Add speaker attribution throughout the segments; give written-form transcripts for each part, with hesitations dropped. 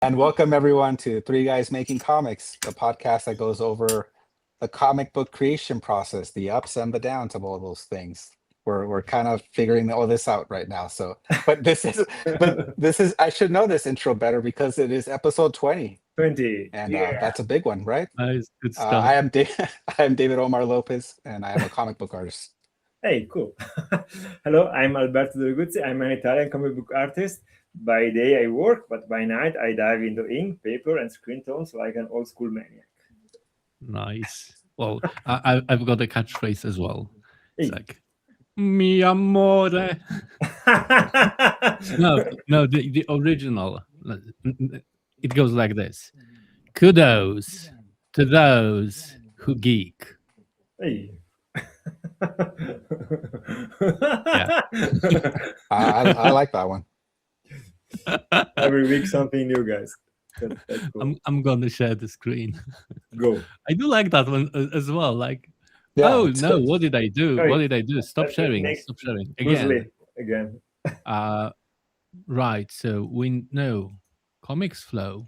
Speaker 1: And welcome everyone to Three Guys Making Comics, the podcast that goes over the comic book creation process, the ups and the downs of all those things. We're kind of figuring all this out right now. So, but this is I should know this intro better because it is episode 20,
Speaker 2: 20.
Speaker 1: and
Speaker 2: Yeah.
Speaker 1: that's a big one, right?
Speaker 3: Nice, good stuff.
Speaker 1: I am David Omar Lopez, and I am a comic book artist.
Speaker 2: Hey, cool. Hello, I'm ALberto Doriguzzi. I'm an Italian comic book artist. By day I work, but by night I dive into ink, paper, and screen tones like an old school maniac.
Speaker 3: Nice. Well, I've got a catchphrase as well. It's
Speaker 2: Hey.
Speaker 3: like, mi amore. No, the original. It goes like this. Kudos to those who geek.
Speaker 2: Hey.
Speaker 1: I like that one.
Speaker 2: Every week something new, guys. That's cool.
Speaker 3: I'm gonna share the screen.
Speaker 2: Go.
Speaker 3: I do like that one as well. Like,
Speaker 1: Yeah,
Speaker 3: oh
Speaker 1: it's
Speaker 3: no,
Speaker 1: good.
Speaker 3: what did I do?
Speaker 2: Sorry.
Speaker 3: What did I do? Stop
Speaker 2: That's
Speaker 3: sharing.
Speaker 2: next-
Speaker 3: Stop sharing
Speaker 2: Bruce
Speaker 3: again.
Speaker 2: Lee, again.
Speaker 3: Right. So we know comics flow.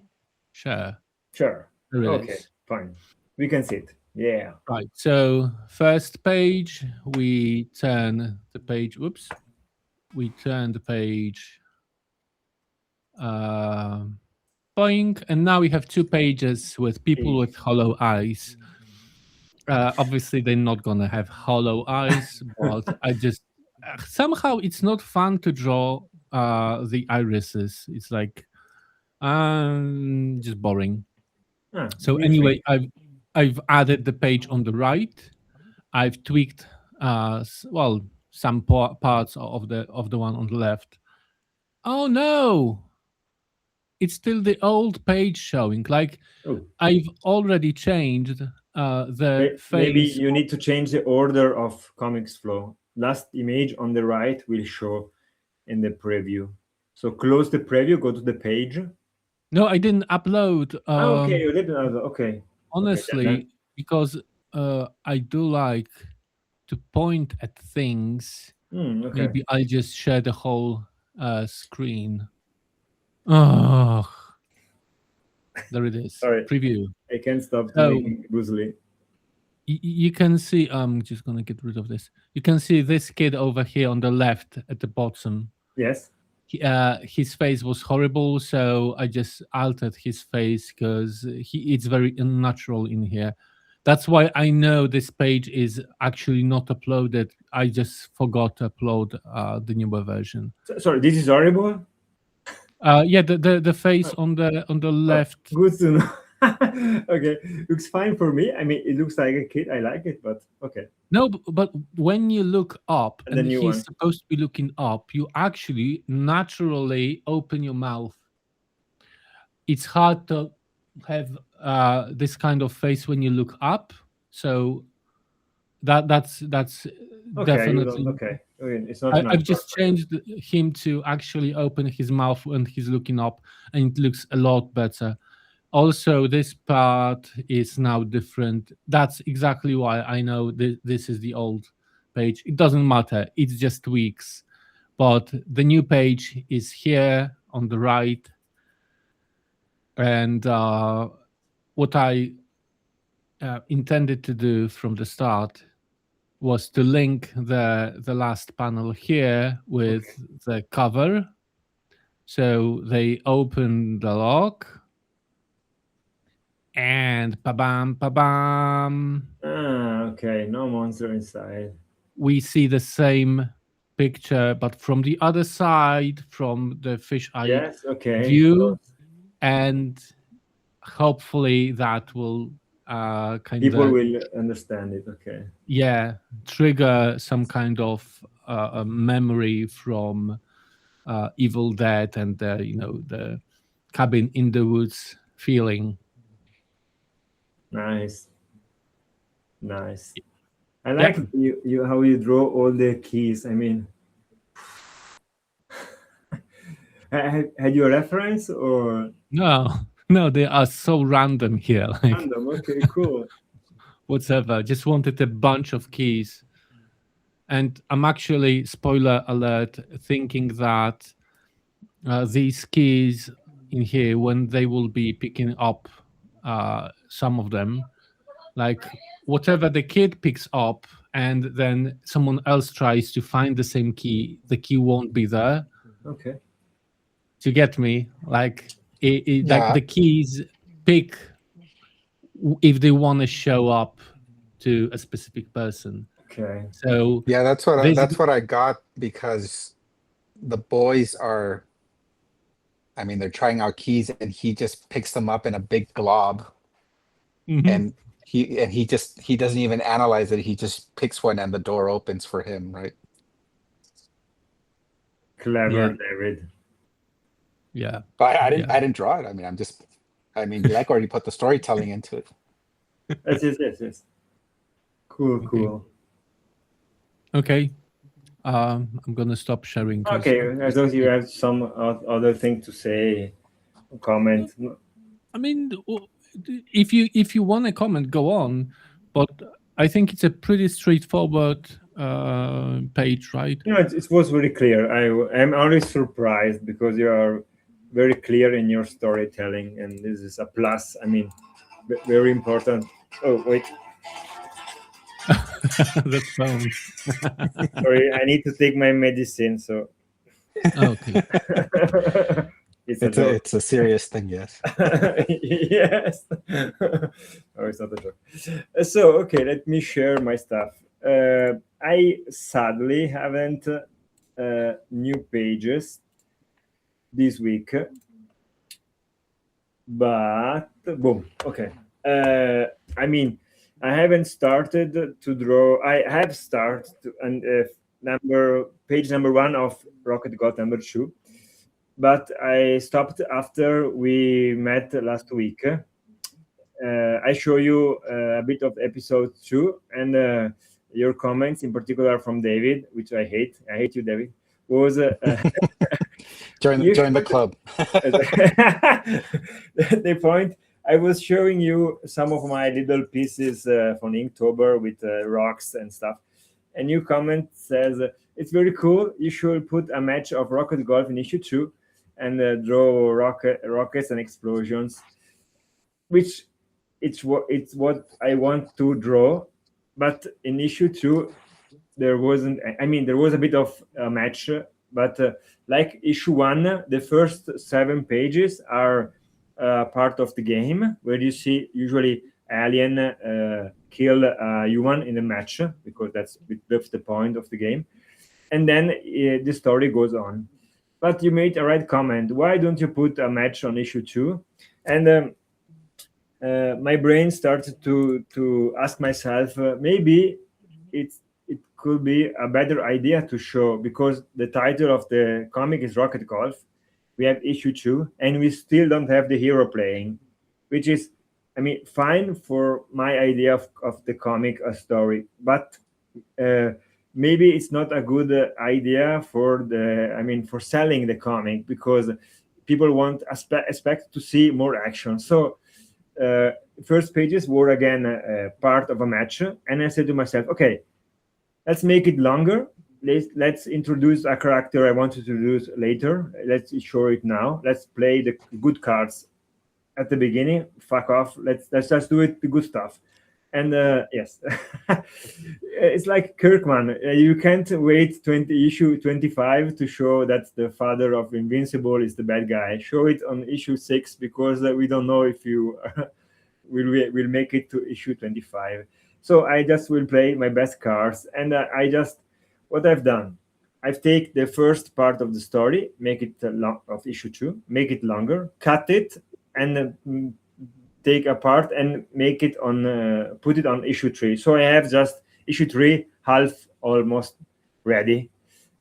Speaker 3: Share.
Speaker 2: Sure.
Speaker 3: There it
Speaker 2: Okay,
Speaker 3: is.
Speaker 2: fine. We can see it. Yeah.
Speaker 3: Right. So first page, we turn the page. Whoops. We turn the page. Boing, and now we have two pages with people with hollow eyes. Obviously, they're not gonna have hollow eyes, but I just somehow it's not fun to draw the irises. It's like just boring. So
Speaker 2: Briefly.
Speaker 3: anyway, I've added the page on the right. I've tweaked some parts of the one on the left. Oh no! It's still the old page showing. Like
Speaker 2: Oh.
Speaker 3: I've already changed the face.
Speaker 2: Maybe you need to change the order of comics flow. Last image on the right will show in the preview. So close the preview, go to the page.
Speaker 3: No, I didn't upload.
Speaker 2: Okay, you didn't. Okay.
Speaker 3: Honestly,
Speaker 2: then-
Speaker 3: because I do like to point at things.
Speaker 2: Okay.
Speaker 3: Maybe I just share the whole screen. Oh, there it is.
Speaker 2: Sorry.
Speaker 3: Preview.
Speaker 2: I can't stop
Speaker 3: Oh.
Speaker 2: doing Bruce Lee.
Speaker 3: You can see. I'm just gonna get rid of this. You can see this kid over here on the left at the bottom.
Speaker 2: Yes.
Speaker 3: His face was horrible, so I just altered his face because it's very unnatural in here. That's why I know this page is actually not uploaded. I just forgot to upload the newer version.
Speaker 2: Sorry, this is horrible.
Speaker 3: Yeah, the face on the left.
Speaker 2: Good to know. Okay, looks fine for me. I mean, it looks like a kid. I like it, but okay.
Speaker 3: No, but when you look up
Speaker 2: And the
Speaker 3: and
Speaker 2: new
Speaker 3: he's
Speaker 2: one.
Speaker 3: supposed to be looking up, you actually naturally open your mouth. It's hard to have this kind of face when you look up. So that's
Speaker 2: Okay,
Speaker 3: definitely.
Speaker 2: okay. It's not.
Speaker 3: I've
Speaker 2: natural.
Speaker 3: just changed him to actually open his mouth when he's looking up, and it looks a lot better. Also, this part is now different. That's exactly why I know this is the old page. It doesn't matter. It's just tweaks. But the new page is here on the right. And what I intended to do from the start was to link the last panel here with the cover. So they open the lock. And pa-bam, pa-bam.
Speaker 2: Okay. No monster inside.
Speaker 3: We see the same picture, but from the other side, from the fish eye
Speaker 2: Yes. Okay.
Speaker 3: view. And hopefully that will kind
Speaker 2: People
Speaker 3: of
Speaker 2: will understand it. Okay.
Speaker 3: trigger some kind of a memory from Evil Dead and the cabin in the woods feeling.
Speaker 2: Nice. I like you how you draw all the keys. I mean, had you a reference or
Speaker 3: No, they are so random here. Like,
Speaker 2: random? Okay, cool.
Speaker 3: whatever. Just wanted a bunch of keys. And I'm actually, spoiler alert, thinking that these keys in here when they will be picking up some of them, like whatever the kid picks up and then someone else tries to find the same key, the key won't be there.
Speaker 2: Okay.
Speaker 3: To get me, like like
Speaker 1: Yeah.
Speaker 3: the keys pick if they want to show up to a specific person.
Speaker 2: Okay.
Speaker 3: So
Speaker 1: Yeah, that's what I got, because the boys are, I mean, they're trying out keys and he just picks them up in a big glob,
Speaker 3: Mhm.
Speaker 1: and he doesn't even analyze it. He just picks one and the door opens for him, right?
Speaker 2: Clever,
Speaker 3: Yeah.
Speaker 2: David.
Speaker 3: Yeah.
Speaker 1: But I
Speaker 3: Yeah.
Speaker 1: didn't draw it. I mean, Lech already put the storytelling into it.
Speaker 2: Yes. Cool.
Speaker 3: Okay. I'm gonna stop sharing. 'cause-
Speaker 2: Okay, I thought you have some other thing to say, comment.
Speaker 3: I mean, if you want to comment, go on. But I think it's a pretty straightforward page, right?
Speaker 2: You know, it was very clear. I'm always surprised because you are very clear in your storytelling, and this is a plus. I mean, very important. Oh wait,
Speaker 3: That's fine.
Speaker 2: sorry, I need to take my medicine. So
Speaker 3: Okay.
Speaker 2: it's a joke.
Speaker 1: It's a serious thing, yes.
Speaker 2: Yes. Oh, it's not a joke. So, okay, let me share my stuff. I sadly haven't new pages this week, but boom. Okay. I mean, I haven't started to draw. I have started and page number 1 of Rocket Golf number 2. But I stopped after we met last week. I show you a bit of episode 2, and your comments, in particular from David, which I hate. I hate you, David. Was
Speaker 1: Join the club.
Speaker 2: the point. I was showing you some of my little pieces from Inktober with rocks and stuff, and your comment says it's very cool. You should put a match of Rocket Golf in issue 2 and draw rockets and explosions, which it's what I want to draw. But in issue 2, there wasn't. I mean, there was a bit of a match, but like issue 1, the first 7 pages are part of the game where you see usually alien kill human in a match, because that's the point of the game, and then the story goes on. But you made a right comment. Why don't you put a match on issue 2? And my brain started to ask myself, maybe it could be a better idea to show, because the title of the comic is Rocket Golf. We have issue 2, and we still don't have the hero playing, which is, I mean, fine for my idea of the comic, a story, but maybe it's not a good idea for for selling the comic, because people want expect to see more action. So first pages were again part of a match, and I said to myself, okay, let's make it longer. Let's introduce a character I want to introduce later. Let's show it now. Let's play the good cards at the beginning. Fuck off. Let's just do it, the good stuff. And yes, it's like Kirkman. You can't wait issue 25 to show that the father of Invincible is the bad guy. Show it on issue 6, because we don't know if you will make it to issue 25. So I just will play my best cards, and what I've done, I've taken the first part of the story, make it of issue 2, make it longer, cut it, and take apart and make it on put it on issue 3. So I have just issue 3 half almost ready,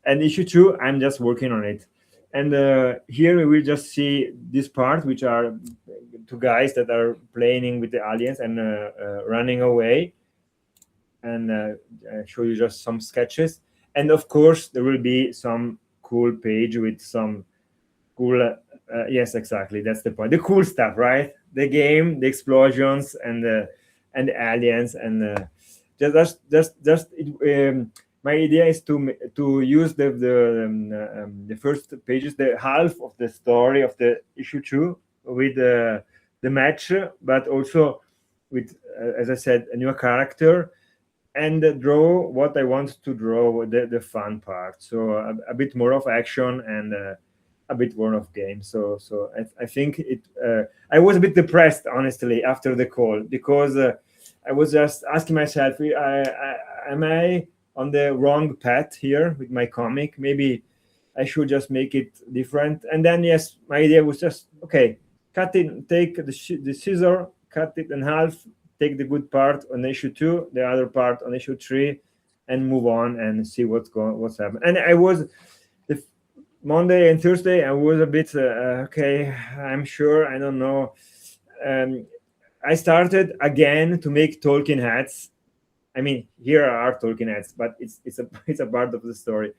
Speaker 2: and issue 2 I'm just working on it. And here we will just see this part, which are 2 guys that are playing with the aliens and running away, and show you just some sketches. And of course there will be some cool page with some cool yes, exactly, that's the point, the cool stuff, right? The game, the explosions, and the aliens, and my idea is to use the first pages, the half of the story of the issue 2 with the match, but also with, as I said, a new character, and draw what I want to draw, the fun part. So a bit more of action and a bit more of game. So I think it. I was a bit depressed, honestly, after the call, because I was just asking myself, am I on the wrong path here with my comic? Maybe I should just make it different. And then, yes, my idea was just, okay, cut it, take the scissor, cut it in half, take the good part on issue 2, the other part on issue 3, and move on and see what's happening. And I was, the Monday and Thursday, I was a bit, okay, I'm sure, I don't know. I started again to make Tolkien hats. I mean, here are Tolkien hats, but it's a part of the story.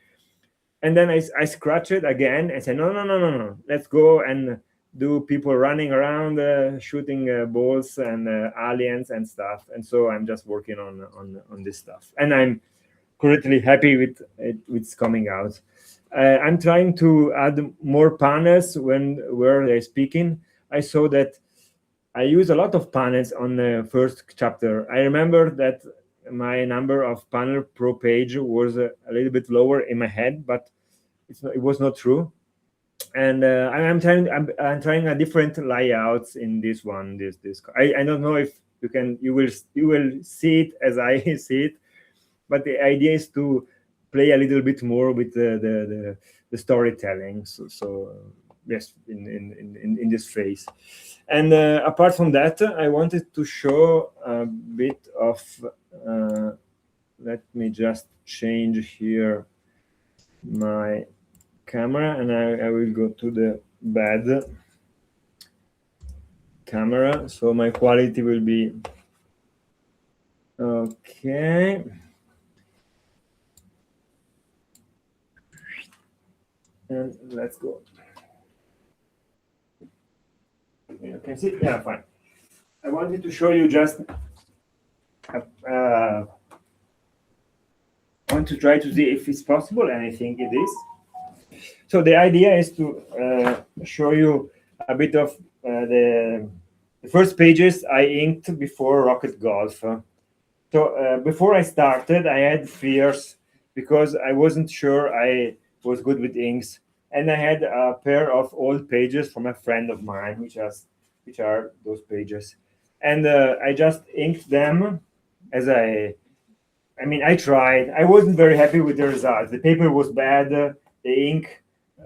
Speaker 2: And then I scratched it again and said, no, let's go and do people running around, shooting balls and aliens and stuff. And so I'm just working on this stuff, and I'm currently happy with it's coming out. I'm trying to add more panels where they're speaking. I saw that I use a lot of panels on the first chapter. I remember that my number of panel per page was a little bit lower in my head, but it was not true. And I'm trying a different layouts in this one. I don't know if you will see it as I see it, but the idea is to play a little bit more with the storytelling. So yes, in this phase. And apart from that, I wanted to show a bit of. Let me just change here my camera, and I will go to the bad camera, so my quality will be okay. And let's go. You can see, yeah, fine. I wanted to show you just I want to try to see if it's possible, and I think it is. So the idea is to show you a bit of the first pages I inked before Rocket Golf. So before I started, I had fears because I wasn't sure I was good with inks, and I had a pair of old pages from a friend of mine, which are those pages, and I just inked them as I tried. I wasn't very happy with the results. The paper was bad. The ink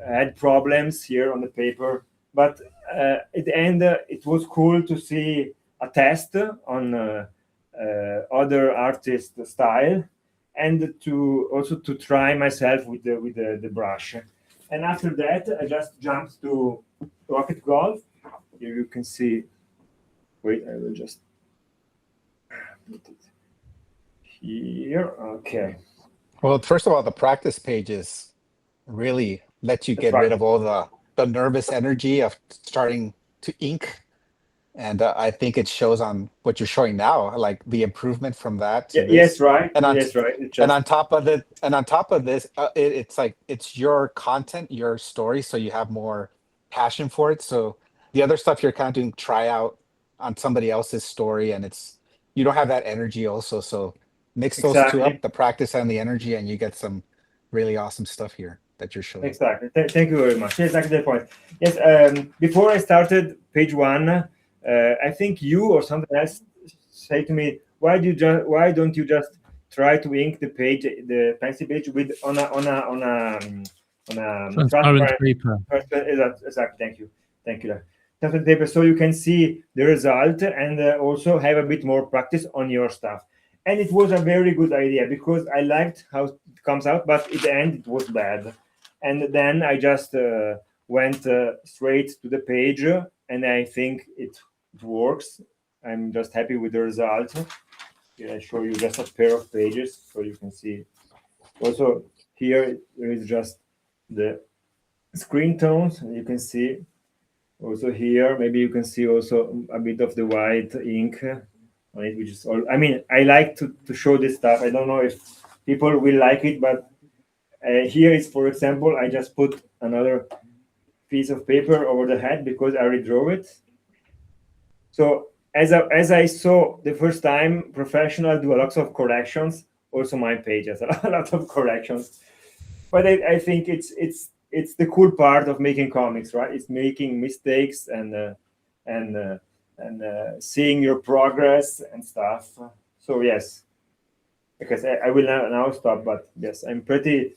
Speaker 2: had problems here on the paper, but at the end, it was cool to see a test on other artists' style, and to try myself with the brush. And after that, I just jumped to Rocket Golf. Here you can see. Wait, I will just put it here. Okay.
Speaker 1: Well, first of all, the practice pages really let you get rid of all the nervous energy of starting to ink. And I think it shows on what you're showing now, like the improvement from that. To this.
Speaker 2: Yes, right.
Speaker 1: And on,
Speaker 2: yes, right.
Speaker 1: and on top of this, it's like it's your content, your story, so you have more passion for it. So the other stuff you're kind of doing try out on somebody else's story, and you don't have that energy also. So mix those two up, the practice and the energy, and you get some really awesome stuff here that you're showing.
Speaker 2: Exactly. Thank you very much. Yes, exactly the point. Yes. Before I started page 1. I think you or something else say to me, why don't you just try to ink the pencil page with on a
Speaker 3: transparent paper?
Speaker 2: Exactly. Thank you. Transparent paper, so you can see the result and also have a bit more practice on your stuff. And it was a very good idea because I liked how it comes out, but at the end it was bad. And then I just went straight to the page, and I think it works. I'm just happy with the result. Here I show you just a pair of pages so you can see. Also here there is just the screen tones, and you can see also here maybe you can see also a bit of the white ink on it, which is all. I mean, I like to show this stuff. I don't know if people will like it, but here is, for example, I just put another piece of paper over the head because I redraw it. So as I saw the first time, professional do a lot of corrections. Also, my page has a lot of corrections. But I think it's the cool part of making comics, right? It's making mistakes and seeing your progress and stuff. So yes, because I will now stop. But yes, I'm pretty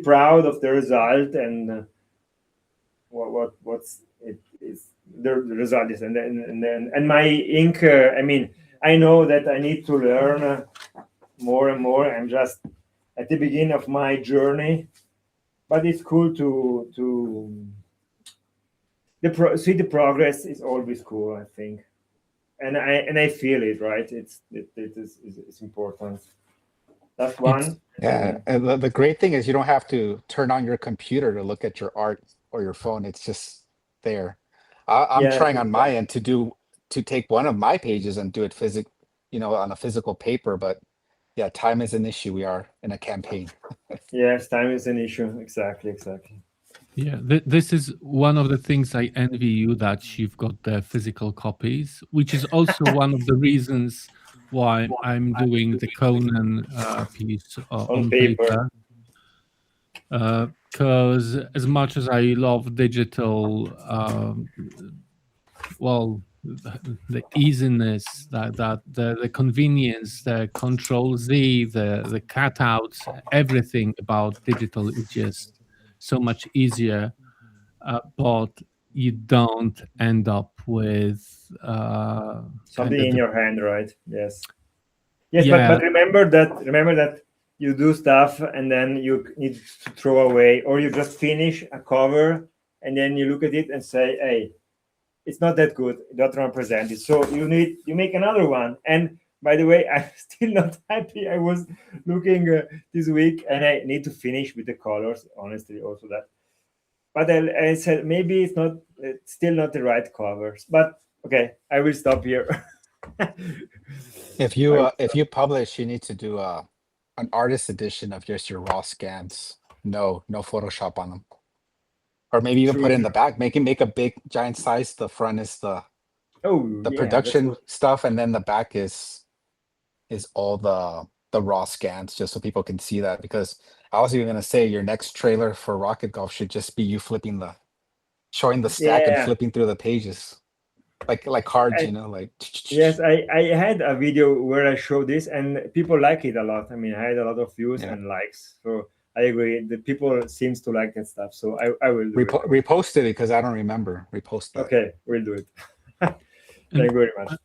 Speaker 2: proud of the result and what's it is the result is and my ink. I mean, I know that I need to learn more and more. I'm just at the beginning of my journey, but it's cool to see the progress is always cool, I think, and I feel it, right? It's important. That's one.
Speaker 1: Yeah, and the great thing is you don't have to turn on your computer to look at your art or your phone. It's just there. I'm
Speaker 2: Yeah,
Speaker 1: trying on my end to take one of my pages and do it on a physical paper. But yeah, time is an issue. We are in a campaign.
Speaker 2: yes, time is an issue. Exactly.
Speaker 3: Yeah, this is one of the things I envy you, that you've got the physical copies, which is also one of the reasons why I'm doing the Conan piece on paper. Because as much as I love digital, well, the easiness, that the convenience, the Control Z, the cutouts, everything about digital is just so much easier. But you don't end up with
Speaker 2: Something in your hand, right? Yes.
Speaker 3: Yeah.
Speaker 2: But remember that you do stuff and then you need to throw away, or you just finish a cover and then you look at it and say, hey, it's not that good, it doesn't represent it, so you make another one. And by the way, I'm still not happy. I was looking this week and I need to finish with the colors, honestly, also that. But I said maybe it's still not the right covers, but okay, I will stop here.
Speaker 1: If you publish, you need to do an artist edition of just your raw scans. No Photoshop on them. Or maybe even put it in the back. Make a big giant size. The front is the production stuff, and then the back is all the raw scans, just so people can see that. Because I was even gonna say your next trailer for Rocket Golf should just be you showing the stack and flipping through the pages. Like cards, like.
Speaker 2: Yes, I had a video where I showed this and people like it a lot. I mean, I had a lot of views and likes. So I agree. The people seems to like that stuff. So I will do it.
Speaker 1: Repost it because I don't remember. Repost that.
Speaker 2: Okay, we'll do it. Thank you very much.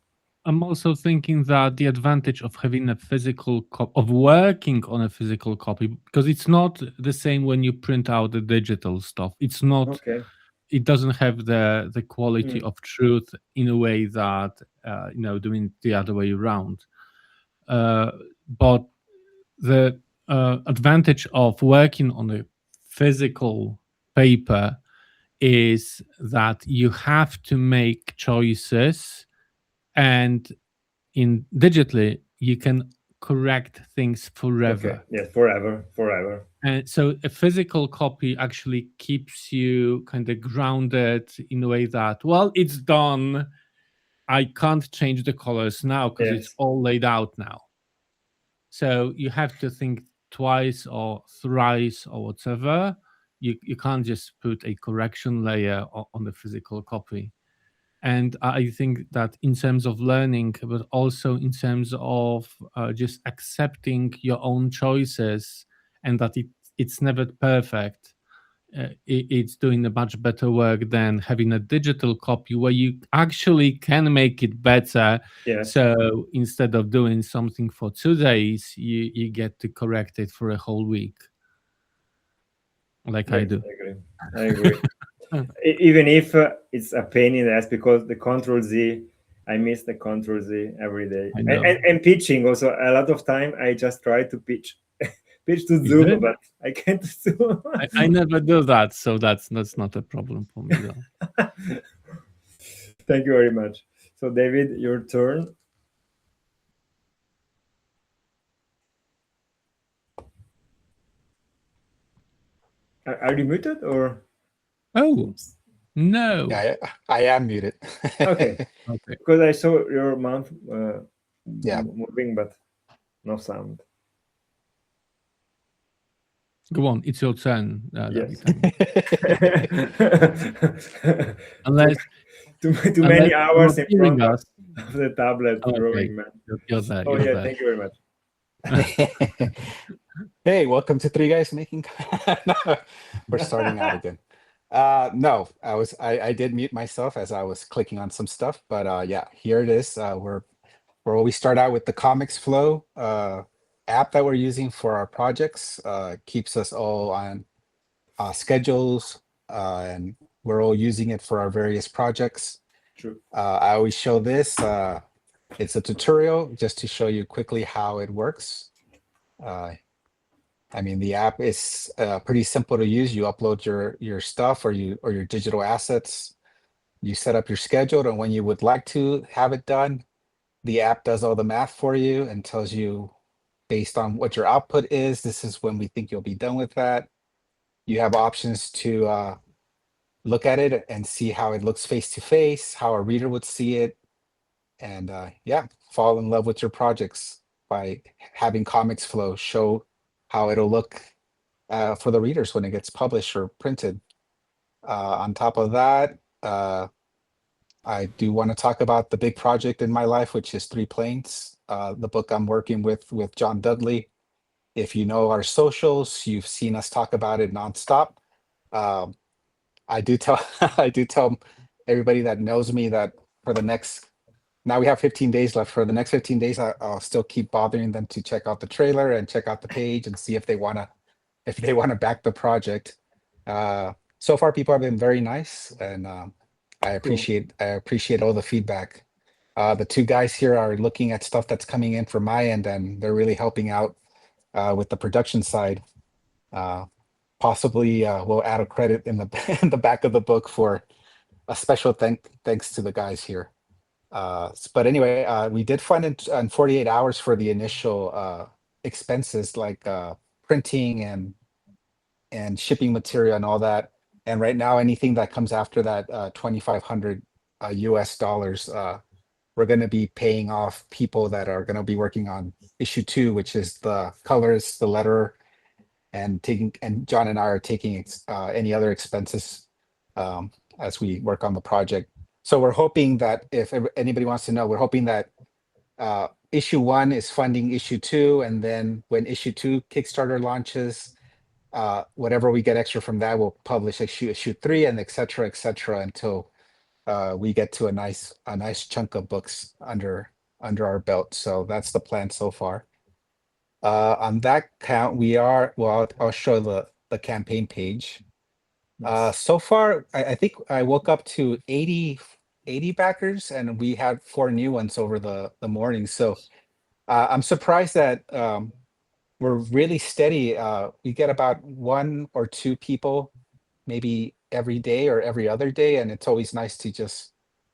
Speaker 3: I'm also thinking that the advantage of having a physical copy, of working on a physical copy, because it's not the same when you print out the digital stuff. It's not.
Speaker 2: Okay.
Speaker 3: It doesn't have the quality of truth in a way that doing the other way around. But the advantage of working on a physical paper is that you have to make choices, and in digitally you can correct things forever.
Speaker 2: Okay. Yes, forever.
Speaker 3: And so a physical copy actually keeps you kind of grounded in a way that, well, it's done. I can't change the colors now because it's all laid out now. So you have to think twice or thrice or whatever. You can't just put a correction layer on the physical copy. And I think that in terms of learning, but also in terms of just accepting your own choices, and that it's never perfect, it's doing a much better work than having a digital copy where you actually can make it better.
Speaker 2: Yes.
Speaker 3: So instead of doing something for 2 days, you get to correct it for a whole week. Like I do.
Speaker 2: I agree. Even if it's a pain in the ass, because the Control Z, I miss the Control Z every day. And pitching also, a lot of time I just try to pitch to Zoom, but I can't Zoom.
Speaker 3: I never do that, so that's not a problem for me though.
Speaker 2: Thank you very much. So David, your turn. Are you muted or?
Speaker 3: Oh, no.
Speaker 1: Yeah, I am muted.
Speaker 2: Okay,
Speaker 3: Okay.
Speaker 2: because I saw your mouth
Speaker 1: Yeah.
Speaker 2: moving, but no sound.
Speaker 3: Go on. It's your turn,
Speaker 2: Yes.
Speaker 3: David. Unless
Speaker 2: Too many hours
Speaker 3: you're
Speaker 2: in
Speaker 3: hearing
Speaker 2: front
Speaker 3: us.
Speaker 2: of the tablet
Speaker 3: Okay.
Speaker 2: drawing, man.
Speaker 3: You're there.
Speaker 2: Oh
Speaker 3: You're
Speaker 2: yeah,
Speaker 3: there.
Speaker 2: thank you very much.
Speaker 1: Hey, welcome to Three Guys Making. No, we're starting out again. No, I did mute myself as I was clicking on some stuff, but yeah, here it is. We start out with the Comics Flow app that we're using for our projects. Keeps us all on schedules, and we're all using it for our various projects.
Speaker 2: True.
Speaker 1: I always show this. It's a tutorial just to show you quickly how it works. I mean, the app is pretty simple to use. You upload your stuff or your digital assets. You set up your schedule, and when you would like to have it done, the app does all the math for you and tells you based on what your output is. This is when we think you'll be done with that. You have options to look at it and see how it looks face to face, how a reader would see it, and yeah, fall in love with your projects by having Comics Flow show how it'll look for the readers when it gets published or printed. On top of that, I do want to talk about the big project in my life, which is Three Planes, the book I'm working with John Dudley. If you know our socials, you've seen us talk about it nonstop. I do tell I do tell everybody that knows me that for the next, now we have 15 days left. For the next 15 days, I'll still keep bothering them to check out the trailer and check out the page and see if they want to back the project. So far, people have been very nice, and I appreciate all the feedback. The two guys here are looking at stuff that's coming in from my end, and they're really helping out with the production side. Possibly, we'll add a credit in the in the back of the book for a special thanks to the guys here. But anyway, we did fund in 48 hours for the initial expenses like printing and shipping material and all that. And right now, anything that comes after that 2,500 US dollars, we're going to be paying off people that are going to be working on issue 2, which is the colors, the letter, and John and I are taking any other expenses as we work on the project. So we're hoping that if anybody wants to know, we're hoping that issue 1 is funding issue 2, and then when issue 2 Kickstarter launches, whatever we get extra from that, we'll publish issue 3, and et cetera, until we get to a nice chunk of books under our belt. So that's the plan so far. On that count, I'll show the campaign page. So far, I think I woke up to 80 backers, and we had 4 new ones over the morning. So I'm surprised that we're really steady. We get about 1 or 2 people maybe every day or every other day, and it's always nice to just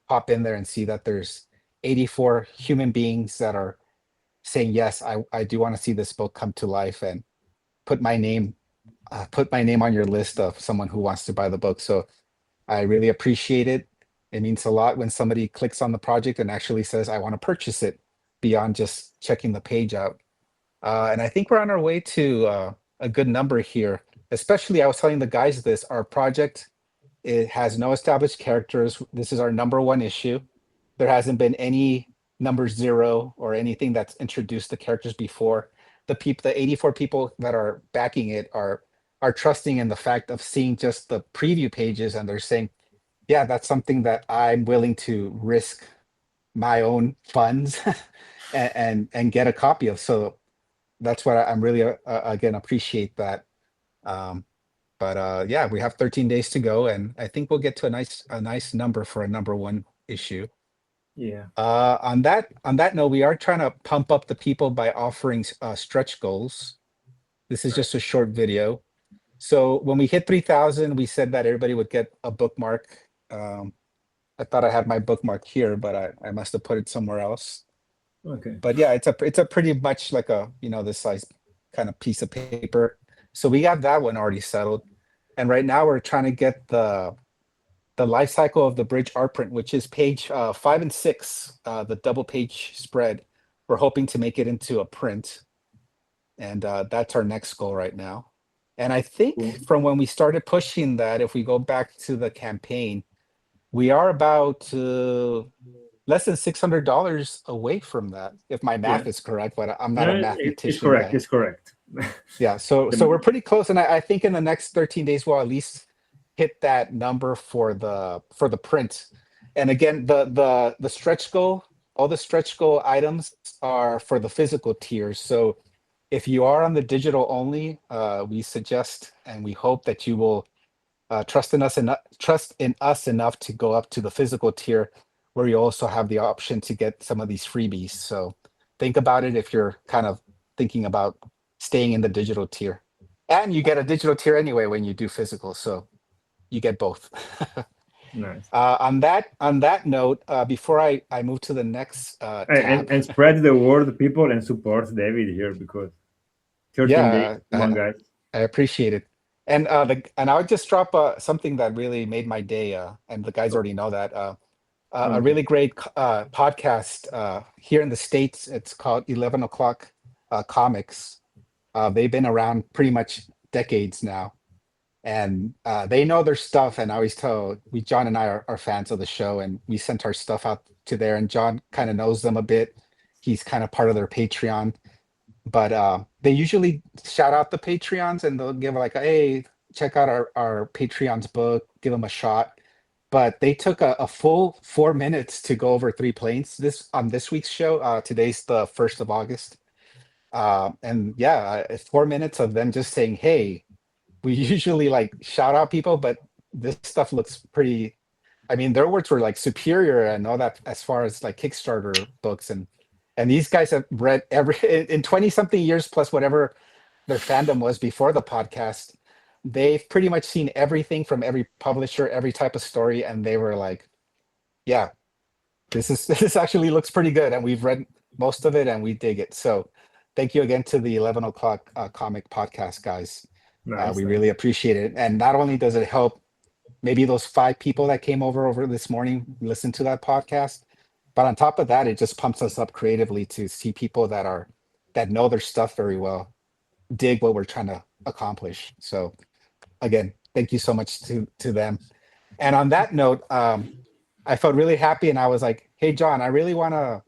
Speaker 1: pop in there and see that there's 84 human beings that are saying, yes, I do want to see this book come to life, and put my name on your list of someone who wants to buy the book. So I really appreciate it. It means a lot when somebody clicks on the project and actually says, I want to purchase it, beyond just checking the page out. And I think we're on our way to a good number here. Especially, I was telling the guys this, our project, it has no established characters. This is our number 1 issue. There hasn't been any number 0 or anything that's introduced the characters before. The 84 people that are backing it are trusting in the fact of seeing just the preview pages, and they're saying, yeah, that's something that I'm willing to risk my own funds and get a copy of. So that's what I'm really again appreciate that. But yeah, we have 13 days to go, and I think we'll get to a nice number for a number 1 issue.
Speaker 2: Yeah.
Speaker 1: On that note, we are trying to pump up the people by offering stretch goals. This is just a short video. So when we hit 3,000, we said that everybody would get a bookmark. I thought I had my bookmark here, but I must have put it somewhere else.
Speaker 2: Okay.
Speaker 1: But yeah, it's a pretty much like a this size kind of piece of paper. So we have that one already settled. And right now we're trying to get the life cycle of the bridge art print, which is page 5 and 6, the double page spread. We're hoping to make it into a print. And that's our next goal right now. And I think
Speaker 2: Cool.
Speaker 1: from when we started pushing that, if we go back to the campaign, we are about less than $600 away from that, if my math is correct, but I'm not a
Speaker 2: No,
Speaker 1: mathematician.
Speaker 2: it's correct.
Speaker 1: Guy.
Speaker 2: It's correct.
Speaker 1: Yeah, so we're pretty close, and I think in the next 13 days we'll at least hit that number for the print. And again, the stretch goal, all the stretch goal items are for the physical tiers. So if you are on the digital only, we suggest and we hope that you will trust in us enough to go up to the physical tier, where you also have the option to get some of these freebies. So think about it if you're kind of thinking about staying in the digital tier. And you get a digital tier anyway when you do physical, so you get both.
Speaker 2: Nice.
Speaker 1: On that note, before I move to the next tab,
Speaker 2: And spread the word, people, and support David here, because 13 days, one guy.
Speaker 1: I appreciate it. And I would just drop something that really made my day, and the guys already know that. A really great podcast here in the States. It's called 11 O'Clock Comics. They've been around pretty much decades now, and they know their stuff. And I always tell John and I are fans of the show, and we sent our stuff out to there. And John kind of knows them a bit. He's kind of part of their Patreon, but they usually shout out the Patreons, and they'll give like, hey, check out our Patreon's book, give them a shot. But they took a full 4 minutes to go over Three Planes on this week's show. Today's the 1st of August. And yeah, 4 minutes of them just saying, hey, we usually like shout out people, but this stuff looks pretty, I mean, their words were like superior and all that as far as like Kickstarter books. And these guys have read in 20 something years plus whatever their fandom was before the podcast. They've pretty much seen everything from every publisher, every type of story. And they were like, yeah, this actually looks pretty good. And we've read most of it and we dig it. So thank you again to the 11 O'Clock Comic Podcast guys.
Speaker 2: Nice.
Speaker 1: We really appreciate it. And not only does it help maybe those 5 people that came over this morning, listen to that podcast, but on top of that, it just pumps us up creatively to see people that know their stuff very well, dig what we're trying to accomplish. So again, thank you so much to them. And on that note, I felt really happy, and I was like, hey, John, I really want to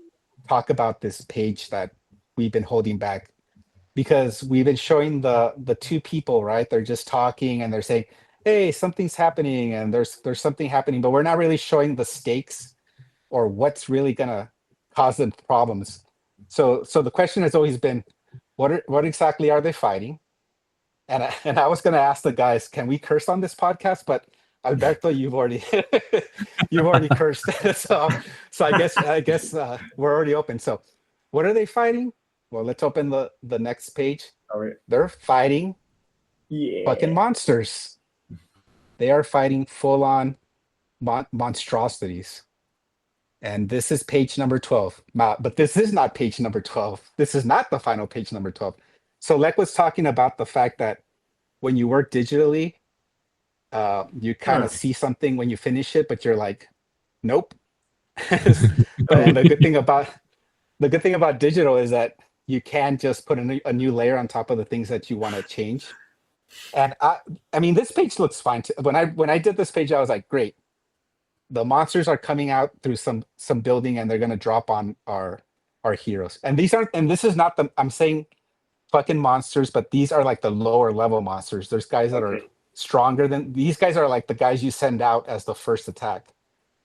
Speaker 1: talk about this page that we've been holding back, because we've been showing the 2 people, right? They're just talking and they're saying, hey, something's happening, and there's something happening, but we're not really showing the stakes or what's really gonna cause them problems. So the question has always been, what exactly are they fighting? And I was gonna ask the guys, can we curse on this podcast? But Alberto, you've already cursed. so I guess we're already open. So what are they fighting? Well, let's open the next page.
Speaker 2: All right.
Speaker 1: They're fighting
Speaker 2: Yeah.
Speaker 1: fucking monsters. They are fighting full-on monstrosities. And this is page number 12. But this is not page number 12. This is not the final page number 12. So Lech was talking about the fact that when you work digitally, you kind of see something when you finish it, but you're like, nope. But the good thing about digital is that you can just put a new layer on top of the things that you want to change. And I mean, this page looks fine too. When I did this page, I was like, great. The monsters are coming out through some building, and they're gonna drop on our heroes. And this is not I'm saying fucking monsters, but these are like the lower level monsters. There's guys that are stronger than these guys are like the guys you send out as the first attack.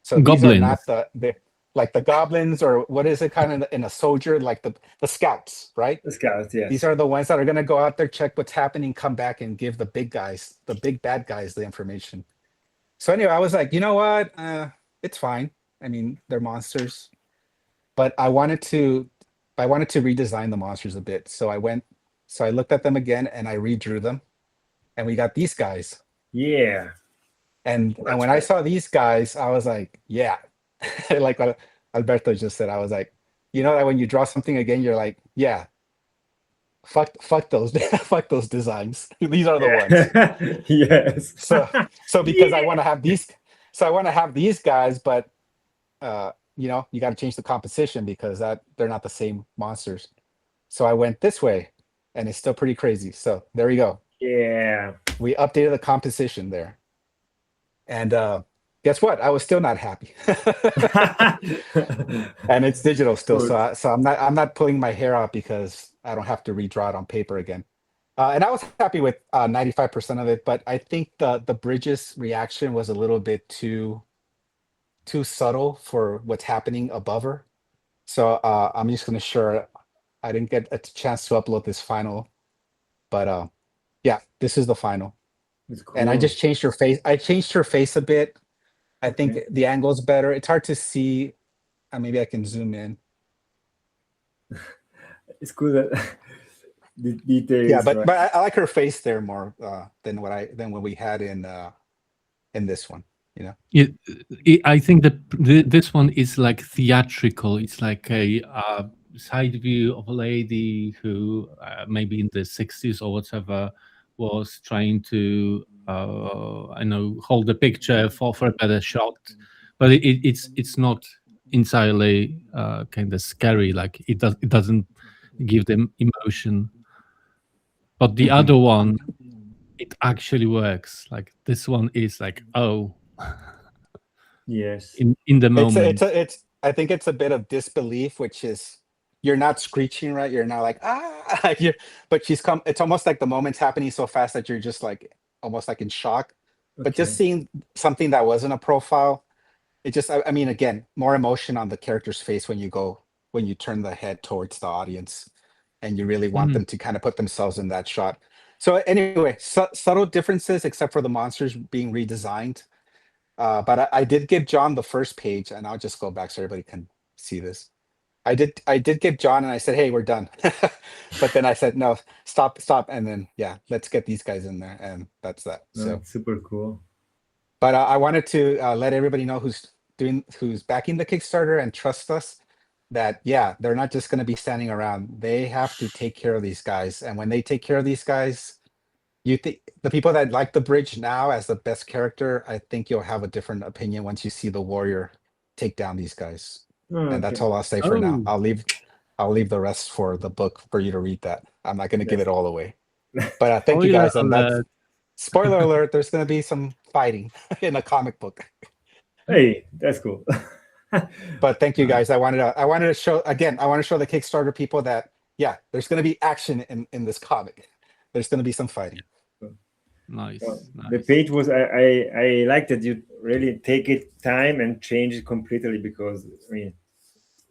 Speaker 1: So
Speaker 3: Goblins.
Speaker 1: these are not the like the goblins, or what is it kind of in a soldier, like the scouts, right?
Speaker 2: The scouts, yes.
Speaker 1: These are the ones that are gonna go out there, check what's happening, come back and give the big guys, the big bad guys, the information. So anyway, I was like, you know what? It's fine. I mean, they're monsters, but I wanted to redesign the monsters a bit. So I looked at them again and I redrew them, and we got these guys.
Speaker 2: Yeah.
Speaker 1: And when I saw these guys, I was like, yeah, like what Alberto just said. I was like, you know that when you draw something again, you're like, yeah, fuck those fuck those designs. These are the ones.
Speaker 2: Yes.
Speaker 1: So because I want to have these guys, but you know, you got to change the composition because they're not the same monsters. So I went this way, and it's still pretty crazy. So there you go.
Speaker 2: Yeah.
Speaker 1: We updated the composition there, and guess what? I was still not happy. And it's digital still, so I'm not pulling my hair out because I don't have to redraw it on paper again. And I was happy with 95% of it, but I think the bridges reaction was a little bit too subtle for what's happening above her. So I'm just gonna sure I didn't get a chance to upload this final, but yeah, this is the final.
Speaker 2: Cool.
Speaker 1: And I just changed her face. I changed her face a bit. I think the angle's better. It's hard to see. Maybe I can zoom in.
Speaker 2: It's cool that the details.
Speaker 1: Yeah, but
Speaker 2: right?
Speaker 1: but I like her face there more than what we had in this one. You know.
Speaker 3: I think that this one is like theatrical. It's like a side view of a lady who maybe in the 60s or whatever was trying to hold the picture for a better shot, but it's not entirely kind of scary. Like it doesn't give them emotion. But the other one, it actually works. Like this one is like, oh,
Speaker 2: yes,
Speaker 3: in the moment.
Speaker 1: It's I think it's a bit of disbelief, which is you're not screeching, right? You're not like but it's almost like the moment's happening so fast that you're just like almost like in shock. But just seeing something that wasn't a profile, it just I mean, again, more emotion on the character's face when you turn the head towards the audience and you really want them to kind of put themselves in that shot. So anyway, subtle differences except for the monsters being redesigned. But I did give John the first page, and I'll just go back so everybody can see this. I did give John, and I said, "Hey, we're done." But then I said, "No, stop," and then yeah, let's get these guys in there, and that's that. So
Speaker 2: super cool.
Speaker 1: But I wanted to let everybody know who's backing the Kickstarter and trust us that yeah, they're not just going to be standing around. They have to take care of these guys, and when they take care of these guys, you think the people that like the bridge now as the best character, I think you'll have a different opinion once you see the warrior take down these guys. And that's all I'll say for now. I'll leave the rest for the book for you to read that. I'm not going to give it all away. But thank you guys. And that's spoiler alert. There's going to be some fighting in a comic book.
Speaker 2: Hey, that's cool.
Speaker 1: But thank you guys. I wanted to show again. I want to show the Kickstarter people that yeah, there's going to be action in this comic. There's going to be some fighting.
Speaker 3: Nice.
Speaker 2: The page was I like that you really take it time and change it completely because I mean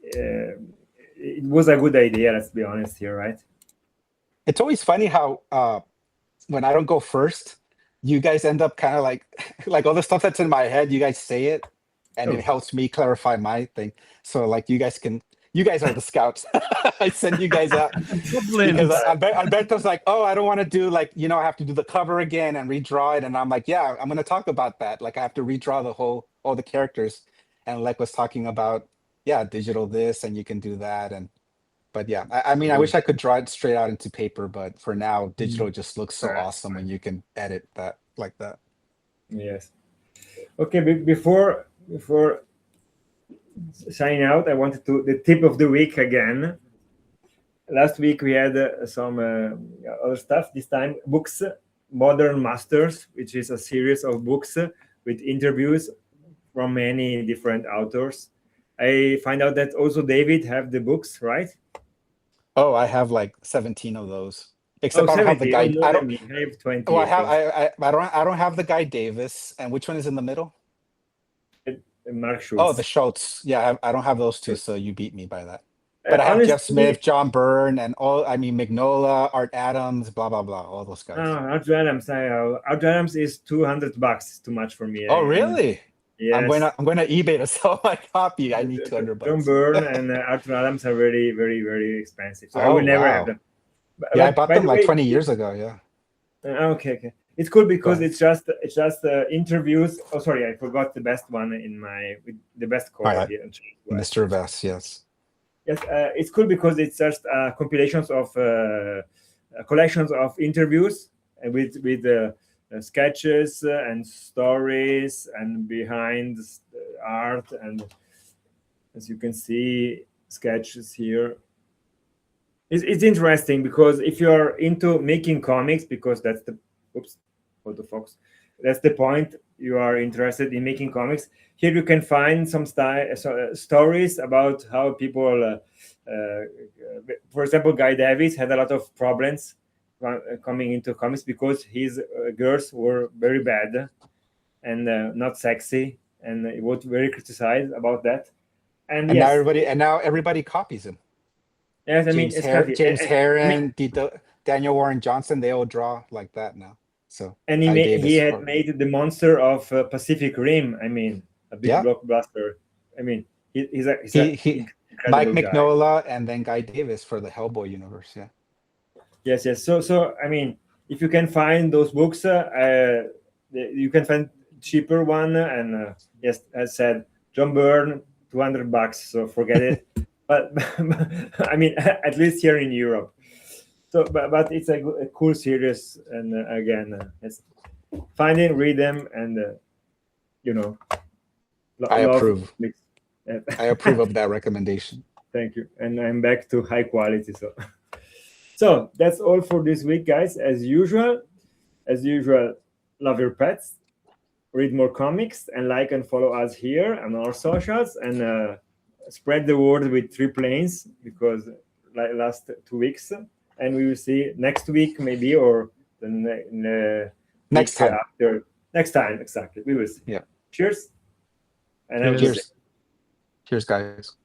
Speaker 2: it was a good idea. Let's be honest here, right?
Speaker 1: It's always funny how when I don't go first, you guys end up kind of like all the stuff that's in my head. You guys say it, and it helps me clarify my thing. So like you guys are the scouts. I send you guys out because Alberto's like, oh, I don't want to do I have to do the cover again and redraw it. And I'm like, yeah, I'm going to talk about that. Like I have to redraw all the characters. And Lech was talking about, yeah, digital this and you can do that. But yeah, I mean, I wish I could draw it straight out into paper, but for now, digital just looks so awesome when you can edit that like that.
Speaker 2: Yes. Okay, before signing out, I wanted to the tip of the week again. Last week we had some other stuff. This time, books, Modern Masters, which is a series of books with interviews from many different authors. I find out that also David have the books, right?
Speaker 1: Oh, I have like 17 of those. Except I don't have the guy. I
Speaker 2: have 20.
Speaker 1: Oh, I don't have the Guy Davis. And which one is in the middle?
Speaker 2: Mark Schultz.
Speaker 1: Oh, the Schultz. Yeah, I don't have those two, so you beat me by that. But I have Jeff Smith, John Byrne, and Mignola, Art Adams, blah blah blah, all those guys.
Speaker 2: Art Adams. Art Adams is $200. Too much for me.
Speaker 1: Oh, really?
Speaker 2: Yes.
Speaker 1: I'm going to eBay to sell my copy. I need $200.
Speaker 2: John Byrne and Art Adams are very, very, very expensive. So I will never have them.
Speaker 1: Yeah, I bought them like 20 years ago. Yeah.
Speaker 2: Okay. It's cool because it's just interviews. Oh, sorry, I forgot the best one with the best cover here.
Speaker 1: Mr. Vest, yes.
Speaker 2: Yes, it's cool because it's just compilations of collections of interviews with sketches and stories and behind art, and as you can see, sketches here. It's interesting because if you're into making comics, because that's the autofocus, that's the point, you are interested in making comics. Here you can find some stories about how people, for example, Guy Davis had a lot of problems coming into comics because his girls were very bad and not sexy, and he was very criticized about that. And yes,
Speaker 1: now everybody copies him.
Speaker 2: yes, I mean,
Speaker 1: James Herron, Daniel Warren Johnson, they all draw like that now. So
Speaker 2: and he had made the monster of Pacific Rim. I mean, a big blockbuster. I mean, he's
Speaker 1: Mike Mignola and then Guy Davis for the Hellboy universe. Yeah.
Speaker 2: Yes. So I mean, if you can find those books, you can find cheaper one. And yes, as said, John Byrne, $200. So forget it. But I mean, at least here in Europe. So, but it's a cool series, and again, find it, read them, and
Speaker 1: I approve. I approve of that recommendation.
Speaker 2: Thank you. And I'm back to high quality. So that's all for this week, guys. As usual, love your pets, read more comics, and like and follow us here on our socials, and spread the word with 3 planes, because last 2 weeks. And we will see next week, maybe, or the
Speaker 1: next time.
Speaker 2: Next time, exactly. We will see.
Speaker 1: Yeah.
Speaker 2: Cheers.
Speaker 1: And cheers. Cheers, guys.